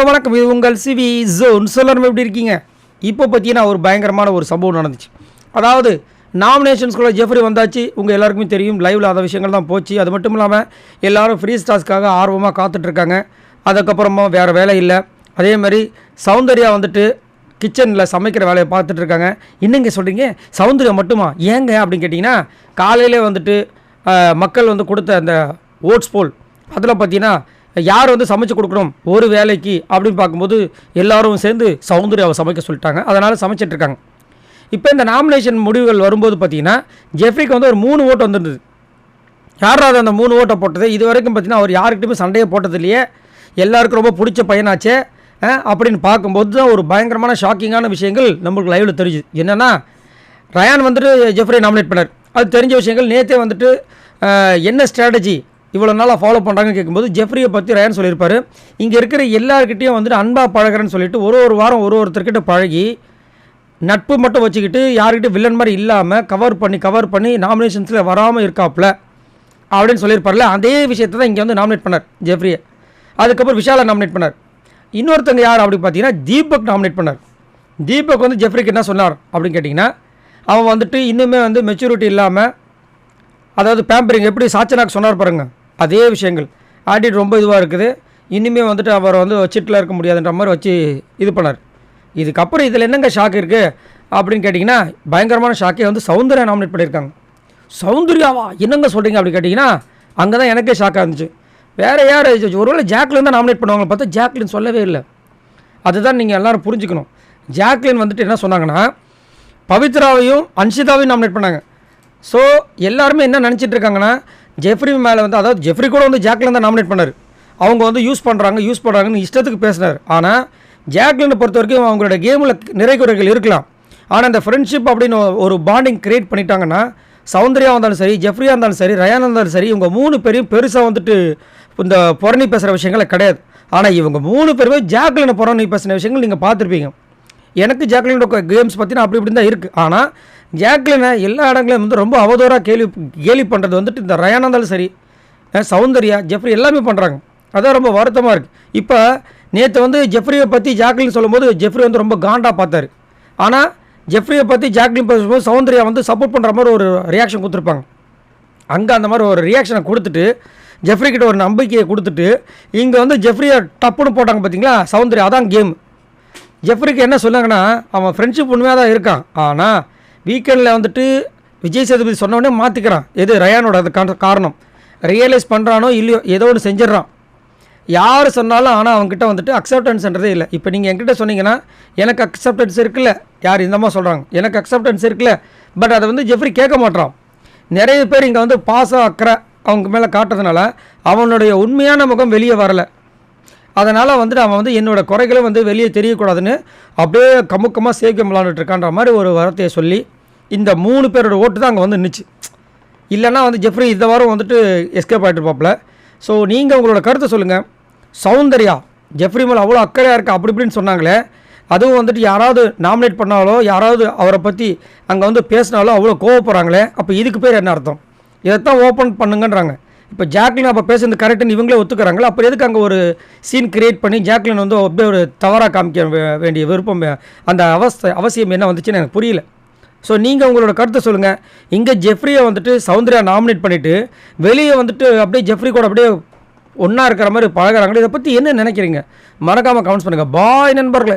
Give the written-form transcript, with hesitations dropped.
Hello வணக்கம், இது உங்கள் சிவி ஜோன். சொல்லணும் எப்படி இருக்கீங்க? இப்போ பார்த்தீங்கன்னா ஒரு பயங்கரமான ஒரு சம்பவம் நடந்துச்சு. அதாவது நாமினேஷன்ஸ்குள்ளே ஜெஃப்ரி வந்தாச்சு. உங்கள் எல்லாருக்குமே தெரியும், லைவில் அந்த விஷயங்கள் தான் போச்சு. அது மட்டும் இல்லாமல் எல்லோரும் ஃப்ரீ ஸ்டார்ஸ்க்காக ஆர்வமாக காத்துட்ருக்காங்க. அதுக்கப்புறமா வேறு வேலை இல்லை. அதே மாதிரி சௌந்தர்யா வந்துட்டு கிச்சனில் சமைக்கிற வேலையை பார்த்துட்ருக்காங்க. இன்னுங்க சொல்கிறீங்க சௌந்தர்யா மட்டுமா ஏங்க அப்படின்னு கேட்டிங்கன்னா, காலையிலே வந்துட்டு மக்கள் வந்து கொடுத்த அந்த ஓட்ஸ் போல் அதில் பார்த்தீங்கன்னா யார் வந்து சமைச்சு கொடுக்கணும் ஒரு வேலைக்கு அப்படின்னு பார்க்கும்போது எல்லோரும் சேர்ந்து சௌந்தர்யாவை சமைக்க சொல்லிட்டாங்க. அதனால் சமைச்சிட்ருக்காங்க. இப்போ இந்த நாமினேஷன் முடிவுகள் வரும்போது பார்த்தீங்கன்னா ஜெஃப்ரிக்கு வந்து ஒரு 3 ஓட்டு வந்துருந்தது. யாராவது அந்த 3 ஓட்டை போட்டது இது வரைக்கும் பார்த்தீங்கன்னா அவர் யாருக்கிட்டையுமே சண்டையை போட்டது இல்லையே, எல்லாருக்கும் ரொம்ப பிடிச்ச பையனாச்சே அப்படின்னு பார்க்கும்போது தான் ஒரு பயங்கரமான ஷாக்கிங்கான விஷயங்கள் நம்மளுக்கு லைவில் தெரிஞ்சுது. என்னென்னா, ரயான் வந்துட்டு ஜெஃப்ரியை நாமினேட் பண்ணார். அது தெரிஞ்ச விஷயங்கள். நேற்றே வந்துட்டு என்ன ஸ்ட்ராட்டஜி இவ்வளோ நாளாக ஃபாலோ பண்ணுறாங்கன்னு கேட்கும்போது ஜெஃப்ரியை பற்றி ரயான் சொல்லியிருப்பார். இங்கே இருக்கிற எல்லாருக்கிட்டையும் வந்துட்டு அன்பாக பழகிறேன்னு சொல்லிட்டு ஒரு வாரம் ஒருத்தர்கிட்ட பழகி நட்பு மட்டும் வச்சுக்கிட்டு யாருக்கிட்டையும் வில்லன் மாதிரி இல்லாமல் கவர் பண்ணி நாமினேஷன்ஸில் வராமல் இருக்காப்புல அப்படின்னு சொல்லியிருப்பார்ல. அதே விஷயத்தை தான் இங்கே வந்து நாமினேட் பண்ணார் ஜெஃப்ரியை. அதுக்கப்புறம் விஷாலை நாமினேட் பண்ணார். இன்னொருத்தங்க யார் அப்படி பார்த்தீங்கன்னா தீபக் நாமினேட் பண்ணார். தீபக் வந்து ஜெஃப்ரிக்கு என்ன சொன்னார் அப்படின்னு கேட்டிங்கன்னா, அவன் வந்துட்டு இன்னுமே வந்து மெச்சூரிட்டி இல்லாமல், அதாவது பேம்பரிங் எப்படி சாச்சனாக்கு சொன்னார் பாருங்க, அதே விஷயங்கள் ஆடிட் ரொம்ப இதுவாக இருக்குது. இனிமேல் வந்துட்டு அவர் வந்து வச்சிட்டில் இருக்க முடியாதுன்ற மாதிரி வச்சு இது பண்ணார். இதுக்கப்புறம் இதில் என்னங்க ஷாக் இருக்குது அப்படின்னு கேட்டிங்கன்னா, பயங்கரமான ஷாக்கே வந்து சௌந்தர்யா நாமினேட் பண்ணியிருக்காங்க. சௌந்தர்யாவா என்னங்க சொல்கிறீங்க அப்படின்னு கேட்டிங்கன்னா, அங்கே தான் எனக்கே ஷாக்காக இருந்துச்சு. வேறு யார் ஒருவேளை ஜாக்லின் தான் நாமினேட் பண்ணுவாங்க பார்த்தா ஜாக்லின் சொல்லவே இல்லை. அதுதான் நீங்கள் எல்லோரும் புரிஞ்சுக்கணும். ஜாக்லின் வந்துட்டு என்ன சொன்னாங்கன்னா, பவித்ராவையும் அன்ஷிதாவையும் நாமினேட் பண்ணாங்க. ஸோ எல்லாருமே என்ன நினச்சிட்டு இருக்காங்கன்னா, ஜெஃப்ரி மேலே வந்து, அதாவது ஜெஃப்ரி கூட வந்து ஜாக்லின் தான் நாமினேட் பண்ணார். அவங்க வந்து யூஸ் பண்ணுறாங்கன்னு இஷ்டத்துக்கு பேசினார். ஆனால் ஜாக்லினை பொறுத்த வரைக்கும் அவங்களோட கேமில் நிறை குறைகள் இருக்கலாம். ஆனால் இந்த ஃப்ரெண்ட்ஷிப் அப்படின்னு ஒரு பாண்டிங் க்ரியேட் பண்ணிட்டாங்கன்னா, சௌந்தர்யா இருந்தாலும் சரி, ஜெஃப்ரியாக இருந்தாலும் சரி, ரயான் இருந்தாலும் சரி, இவங்க 3 பேரையும் பெருசாக வந்துட்டு இந்த புறணி பேசுகிற விஷயங்களே கிடையாது. ஆனால் இவங்க 3 பேருமே ஜாக்லினை புறணி பேசுகிற விஷயங்கள் நீங்கள் பார்த்துருப்பீங்க. எனக்கு ஜாக்லினோட கேம்ஸ் பார்த்தீங்கன்னா அப்படி இப்படி தான் இருக்குது. ஆனால் ஜாக்லினை எல்லா இடங்களையும் வந்து ரொம்ப அவதூறாக கேலி பண்ணுறது வந்துட்டு இந்த ரயானா இருந்தாலும் சரி, சௌந்தர்யா, ஜெஃப்ரி எல்லாமே பண்ணுறாங்க. அதான் ரொம்ப வருத்தமாக இருக்குது. இப்போ நேற்று வந்து ஜெஃப்ரியை பற்றி ஜாக்லின் சொல்லும்போது ஜெஃப்ரி வந்து ரொம்ப காண்டாக பார்த்தாரு. ஆனால் ஜெஃப்ரியை பற்றி ஜாக்லின் பேசும்போது சௌந்தர்யா வந்து சப்போர்ட் பண்ணுற மாதிரி ஒரு ரியாக்ஷன் கொடுத்துருப்பாங்க. அங்கே அந்த மாதிரி ஒரு ரியாக்ஷனை கொடுத்துட்டு ஜெஃப்ரி கிட்ட ஒரு நம்பிக்கையை கொடுத்துட்டு இங்கே வந்து ஜெஃப்ரியை டப்புன்னு போட்டாங்க பார்த்தீங்களா சௌந்தர்யா. அதான் கேம். ஜெஃப்ரிக்கு என்ன சொன்னாங்கன்னா, அவன் ஃப்ரெண்ட்ஷிப் உண்மையாக தான் இருக்கான். ஆனால் வீக்கெண்டில் வந்துட்டு விஜய் சேதுபதி சொன்னோடனே மாற்றிக்கிறான். எது ரயானோட அது காரணம் ரியலைஸ் பண்ணுறானோ இல்லையோ ஏதோ ஒன்று செஞ்சிடறான். யார் சொன்னாலும் ஆனால் அவங்ககிட்ட வந்துட்டு அக்செப்டன்ஸ்ன்றதே இல்லை. இப்போ நீங்கள் என்கிட்ட சொன்னீங்கன்னா எனக்கு அக்செப்டன்ஸ் இருக்குல்ல, யார் இந்தமாக சொல்கிறாங்க எனக்கு அக்செப்டன்ஸ் இருக்குல்ல, பட் அதை வந்து ஜெஃப்ரி கேட்க மாட்டான். நிறைய பேர் இங்கே வந்து பாசம் அக்கறை அவங்க மேலே காட்டுறதுனால அவனுடைய உண்மையான முகம் வெளியே வரலை. அதனால் வந்துட்டு அவன் வந்து என்னோடய குறைகளும் வந்து வெளியே தெரியக்கூடாதுன்னு அப்படியே கமுக்கமாக சேக்கியம் விளாண்டுட்டு இருக்கான்ற மாதிரி ஒரு வார்த்தையை சொல்லி இந்த 3 பேரோட ஓட்டு தான் அங்கே வந்து நின்றுச்சு. இல்லைன்னா வந்து ஜெஃப்ரி இந்த வாரம் வந்துட்டு எஸ்கேப் ஆகிட்டு இருப்பாப்புல. ஸோ நீங்கள் உங்களோட கருத்தை சொல்லுங்கள். சௌந்தர்யா ஜெஃப்ரி மேலே அவ்வளோ அக்கறையாக இருக்கா அப்படி இப்படின்னு சொன்னாங்களே, அதுவும் வந்துட்டு யாராவது நாமினேட் பண்ணாலோ யாராவது அவரை பற்றி அங்கே வந்து பேசினாலோ அவ்வளோ கோவப்படுறாங்களே, அப்போ இதுக்கு பேர் என்ன அர்த்தம்? இதைத்தான் ஓப்பன் பண்ணுங்கன்றாங்க. இப்போ ஜாக்லின் அப்போ பேசுறது கரெக்டுன்னு இவங்களே ஒத்துக்கிறாங்களா? அப்புறம் எதுக்கு அங்கே ஒரு சீன் கிரியேட் பண்ணி ஜாக்லின் வந்து அப்படியே ஒரு தவறாக காமிக்க வேண்டிய விருப்பம், அந்த அவசியம் என்ன வந்துச்சுன்னு எனக்கு புரியல. ஸோ நீங்கள் உங்களோட கருத்தை சொல்லுங்கள். இங்கே ஜெஃப்ரியை வந்துட்டு சௌந்தர்யா நாமினேட் பண்ணிவிட்டு வெளியே வந்துட்டு அப்படியே ஜெஃப்ரி கூட அப்படியே ஒன்றா இருக்கிற மாதிரி பழகிறாங்களே, இதை பற்றி என்ன நினைக்கிறீங்க? மறக்காமல் கமெண்ட்ஸ் பண்ணுங்கள். பாய் நண்பர்களே.